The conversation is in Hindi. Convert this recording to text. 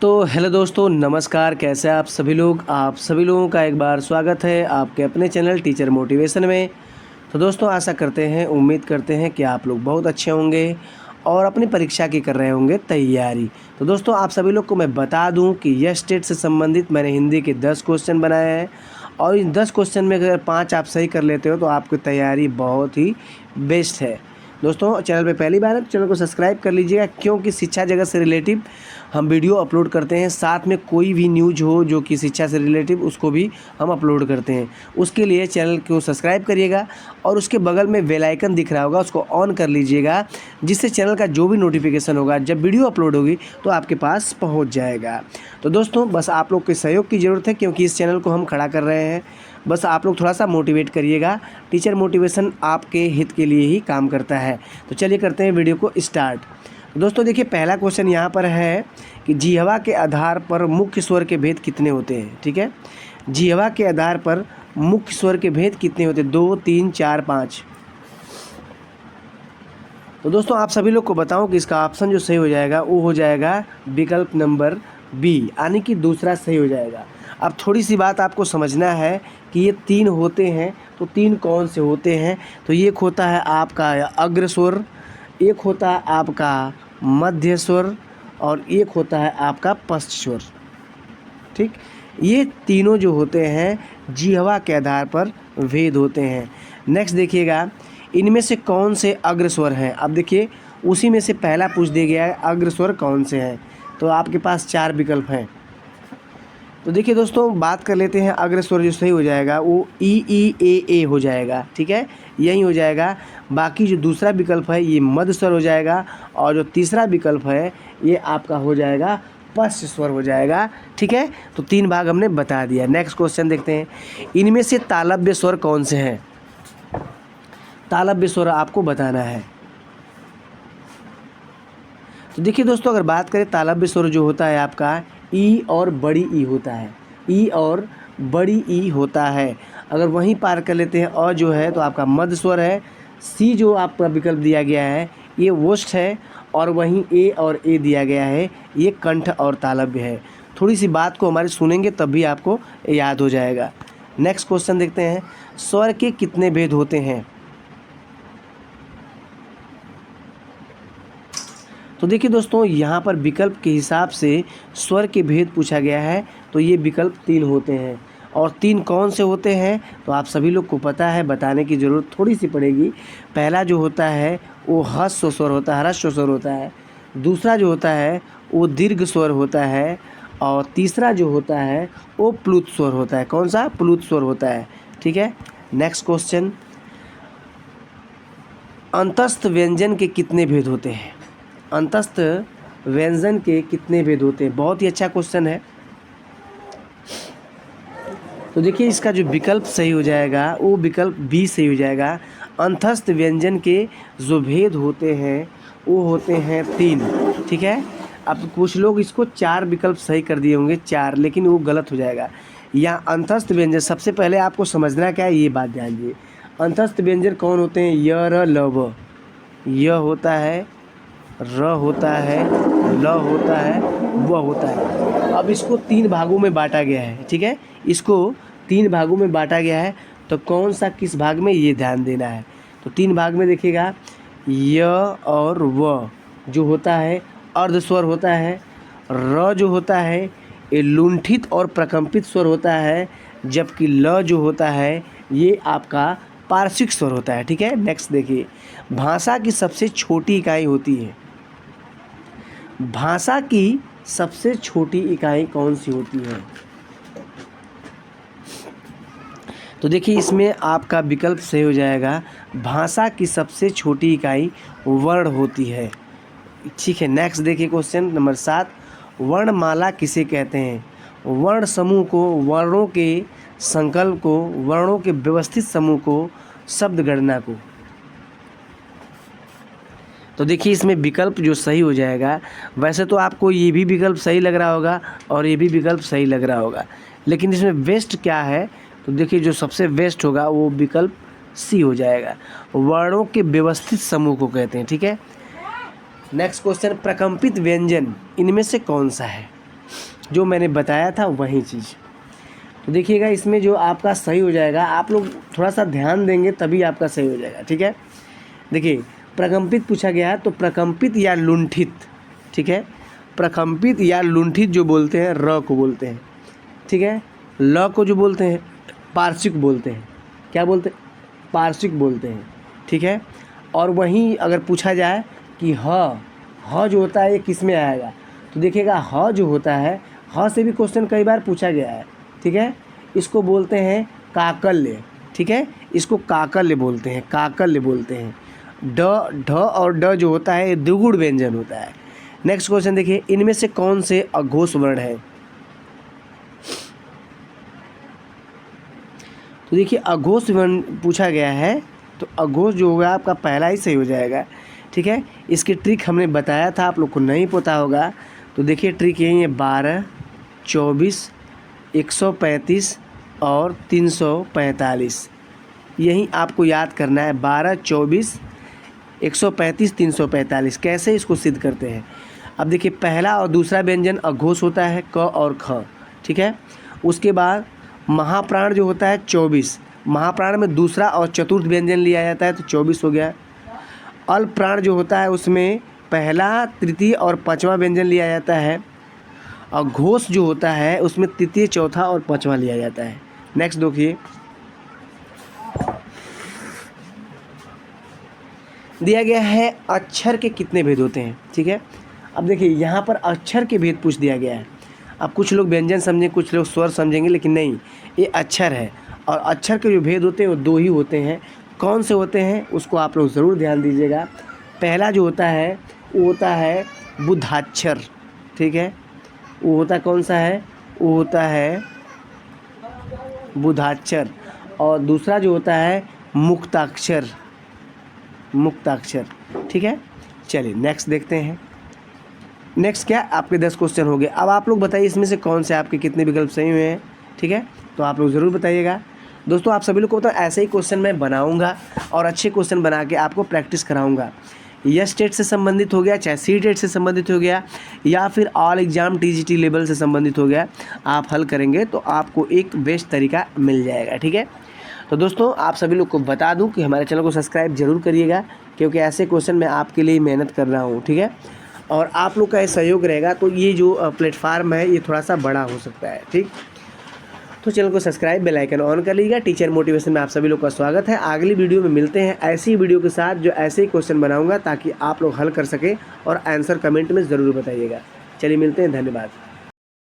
तो हेलो दोस्तों, नमस्कार। कैसे आप सभी लोग? आप सभी लोगों का एक बार स्वागत है आपके अपने चैनल टीचर मोटिवेशन में। तो दोस्तों, आशा करते हैं, उम्मीद करते हैं कि आप लोग बहुत अच्छे होंगे और अपनी परीक्षा की कर रहे होंगे तैयारी। तो दोस्तों, आप सभी लोग को मैं बता दूं कि यह स्टेट से संबंधित मैंने हिंदी के 10 क्वेश्चन बनाए हैं और इन 10 क्वेश्चन में अगर 5 आप सही कर लेते हो तो आपकी तैयारी बहुत ही बेस्ट है। दोस्तों, चैनल पे पहली बार है तो चैनल को सब्सक्राइब कर लीजिएगा, क्योंकि शिक्षा जगत से रिलेटिव हम वीडियो अपलोड करते हैं। साथ में कोई भी न्यूज हो जो कि शिक्षा से रिलेटिव, उसको भी हम अपलोड करते हैं। उसके लिए चैनल को सब्सक्राइब करिएगा और उसके बगल में बेल आइकन दिख रहा होगा, उसको ऑन कर लीजिएगा, जिससे चैनल का जो भी नोटिफिकेशन होगा जब वीडियो अपलोड होगी तो आपके पास पहुंच जाएगा। तो दोस्तों, बस आप लोग के सहयोग की ज़रूरत है, क्योंकि इस चैनल को हम खड़ा कर रहे हैं। बस आप लोग थोड़ा सा मोटिवेट करिएगा। टीचर मोटिवेशन आपके हित के लिए ही काम करता है। तो चलिए करते हैं वीडियो को स्टार्ट। दोस्तों देखिए, पहला क्वेश्चन यहाँ पर है कि जिह्वा के आधार पर मुख्य स्वर के भेद कितने होते हैं। ठीक है, जिह्वा के आधार पर मुख्य स्वर के भेद कितने होते हैं? 2, 3, 4, 5। तो दोस्तों, आप सभी लोग को बताऊं कि इसका ऑप्शन जो सही हो जाएगा वो हो जाएगा विकल्प नंबर बी, यानी कि दूसरा सही हो जाएगा। अब थोड़ी सी बात आपको समझना है कि ये 3 होते हैं, तो 3 कौन से होते हैं? तो एक होता है आपका अग्र स्वर, एक होता है आपका मध्य स्वर और एक होता है आपका पश्च स्वर। ठीक, ये तीनों जो होते हैं जिह्वा के आधार पर भेद होते हैं। नेक्स्ट देखिएगा, इनमें से कौन से अग्र स्वर हैं? अब देखिए, उसी में से पहला पूछ दिया गया है अग्र स्वर कौन से हैं, तो आपके पास 4 विकल्प हैं। तो देखिए दोस्तों, बात कर लेते हैं। अग्र स्वर जो सही हो जाएगा वो ई ए हो जाएगा। ठीक है, यही हो जाएगा। बाकी जो दूसरा विकल्प है ये मध्य स्वर हो जाएगा और जो तीसरा विकल्प है ये आपका हो जाएगा पश्च स्वर हो जाएगा। ठीक है, तो 3 भाग हमने बता दिया। नेक्स्ट क्वेश्चन देखते हैं, इनमें से तालव्य स्वर कौन से हैं? तालव्य स्वर आपको बताना है। तो देखिए दोस्तों, अगर बात करें तालव्य स्वर जो होता है आपका ई और बड़ी ई होता है, ई और बड़ी ई होता है। अगर वहीं पार कर लेते हैं और जो है तो आपका मध्य स्वर है। सी जो आपका विकल्प दिया गया है ये वोष्ठ है और वहीं ए और ए दिया गया है ये कंठ और तालव्य है। थोड़ी सी बात को हमारे सुनेंगे तब भी आपको याद हो जाएगा। नेक्स्ट क्वेश्चन देखते हैं, स्वर के कितने भेद होते हैं? तो देखिए दोस्तों, यहाँ पर विकल्प के हिसाब से स्वर के भेद पूछा गया है, तो ये विकल्प 3 होते हैं। और 3 कौन से होते हैं तो आप सभी लोग को पता है, बताने की ज़रूरत थोड़ी सी पड़ेगी। पहला जो होता है वो ह्रस्व स्वर होता है, ह्रस्व स्वर होता है। दूसरा जो होता है वो दीर्घ स्वर होता है और तीसरा जो होता है वो प्लुत स्वर होता है। कौन सा? प्लुत स्वर होता है। ठीक है, नेक्स्ट क्वेश्चन, अंतस्थ व्यंजन के कितने भेद होते हैं? अंतस्थ व्यंजन के कितने भेद होते हैं? बहुत ही अच्छा क्वेश्चन है। तो देखिए, इसका जो विकल्प सही हो जाएगा वो विकल्प बी सही हो जाएगा। अंतस्थ व्यंजन के जो भेद होते हैं वो होते हैं 3। ठीक है, अब कुछ लोग इसको 4 विकल्प सही कर दिए होंगे, 4, लेकिन वो गलत हो जाएगा। यहाँ अंतस्थ व्यंजन सबसे पहले आपको समझना क्या है, ये बात ध्यान दीजिए। अंतस्थ व्यंजन कौन होते हैं? य, र, ल, व। य होता है, र होता है, ल होता है, व होता है। अब इसको 3 भागों में बांटा गया है। ठीक है, इसको 3 भागों में बांटा गया है, तो कौन सा किस भाग में, ये ध्यान देना है। तो 3 भाग में देखिएगा, य और व जो होता है अर्ध स्वर होता है। र जो होता है ये लुंठित और प्रकम्पित स्वर होता है, जबकि ल जो होता है ये आपका पार्श्विक स्वर होता है। ठीक है, नेक्स्ट देखिए, भाषा की सबसे छोटी इकाई होती है। भाषा की सबसे छोटी इकाई कौन सी होती है? तो देखिए, इसमें आपका विकल्प सही हो जाएगा। भाषा की सबसे छोटी इकाई वर्ण होती है। ठीक है, नेक्स्ट देखिए क्वेश्चन नंबर 7, वर्णमाला किसे कहते हैं? वर्ण समूह को, वर्णों के संकल्प को, वर्णों के व्यवस्थित समूह को, शब्द गणना को। तो देखिए, इसमें विकल्प जो सही हो जाएगा, वैसे तो आपको ये भी विकल्प सही लग रहा होगा और ये भी विकल्प सही लग रहा होगा, लेकिन इसमें बेस्ट क्या है? तो देखिए, जो सबसे बेस्ट होगा वो विकल्प सी हो जाएगा। वर्णों के व्यवस्थित समूह को कहते हैं। ठीक है, नेक्स्ट क्वेश्चन, प्रकम्पित व्यंजन इनमें से कौन सा है? जो मैंने बताया था वही चीज़। तो देखिएगा इसमें जो आपका सही हो जाएगा, आप लोग थोड़ा सा ध्यान देंगे तभी आपका सही हो जाएगा, ठीक है। देखिए प्रकंपित पूछा गया है, तो प्रकंपित या लुंठित, ठीक है। प्रकंपित या लुंठित जो बोलते हैं र को बोलते हैं, ठीक है। ल को जो बोलते हैं पार्श्विक बोलते हैं। क्या बोलते हैं? पार्श्विक बोलते हैं, ठीक है। और वहीं अगर पूछा जाए कि ह जो होता है ये किस में आएगा, तो देखिएगा ह जो होता है, ह से भी क्वेश्चन कई बार पूछा गया है, ठीक है। इसको बोलते हैं काकल्य, ठीक है। इसको काकल्य बोलते हैं, काकल्य बोलते हैं। ढ और ड जो होता है ये द्विगुण व्यंजन होता है। नेक्स्ट क्वेश्चन देखिए, इनमें से कौन से अघोष वर्ण है? तो देखिए अघोष वर्ण पूछा गया है, तो अघोष जो होगा आपका पहला ही सही हो जाएगा, ठीक है। इसकी ट्रिक हमने बताया था, आप लोग को नहीं पता होगा, तो देखिए ट्रिक यही है 12, 24, 135 और 345। यही आपको याद करना है, 12, 24, 135, 345। कैसे इसको सिद्ध करते हैं? अब देखिए पहला और दूसरा व्यंजन अघोष होता है क और ख, ठीक है। उसके बाद महाप्राण जो होता है 24, महाप्राण में दूसरा और चतुर्थ व्यंजन लिया जाता है तो 24 हो गया। अल्प प्राण जो होता है उसमें पहला, तृतीय और पांचवा व्यंजन लिया जाता है। और घोष जो होता है उसमें तृतीय, चौथा और पांचवा लिया जाता है। नेक्स्ट देखिए, दिया गया है अक्षर के कितने भेद होते हैं, ठीक है। अब देखिए यहाँ पर अक्षर के भेद पूछ दिया गया है। अब कुछ लोग व्यंजन समझेंगे, कुछ लोग स्वर समझेंगे, लेकिन नहीं, ये अक्षर है और अक्षर के जो भेद होते हैं वो दो ही होते हैं। कौन से होते हैं उसको आप लोग ज़रूर ध्यान दीजिएगा। पहला जो होता है वो होता है बुद्धाक्षर, ठीक है। वो होता कौन सा है? वो होता है बुद्धाक्षर। और दूसरा जो होता है मुक्ताक्षर, मुक्ताक्षर, ठीक है। चलिए नेक्स्ट देखते हैं। नेक्स्ट क्या, आपके 10 क्वेश्चन हो गए। अब आप लोग बताइए इसमें से कौन से आपके कितने विकल्प सही हुए हैं, ठीक है। तो आप लोग ज़रूर बताइएगा। दोस्तों आप सभी लोग को तो ऐसे ही क्वेश्चन मैं बनाऊंगा और अच्छे क्वेश्चन बना के आपको प्रैक्टिस कराऊंगा। यस टेट से संबंधित हो गया, चाहे सी टेट से संबंधित हो गया, या फिर ऑल एग्जाम टीजीटी लेवल से संबंधित हो गया, आप हल करेंगे तो आपको एक बेस्ट तरीका मिल जाएगा, ठीक है। तो दोस्तों आप सभी लोग को बता दूं कि हमारे चैनल को सब्सक्राइब जरूर करिएगा, क्योंकि ऐसे क्वेश्चन मैं आपके लिए मेहनत कर रहा हूं, ठीक है। और आप लोग का सहयोग रहेगा तो ये जो प्लेटफार्म है ये थोड़ा सा बड़ा हो सकता है, ठीक। तो चैनल को सब्सक्राइब, बेल आइकन ऑन कर लीजिएगा। टीचर मोटिवेशन में आप सभी लोग का स्वागत है। अगली वीडियो में मिलते हैं ऐसी वीडियो के साथ जो ऐसे ही क्वेश्चन बनाऊंगा ताकि आप लोग हल कर सकें, और आंसर कमेंट में ज़रूर बताइएगा। चलिए मिलते हैं, धन्यवाद।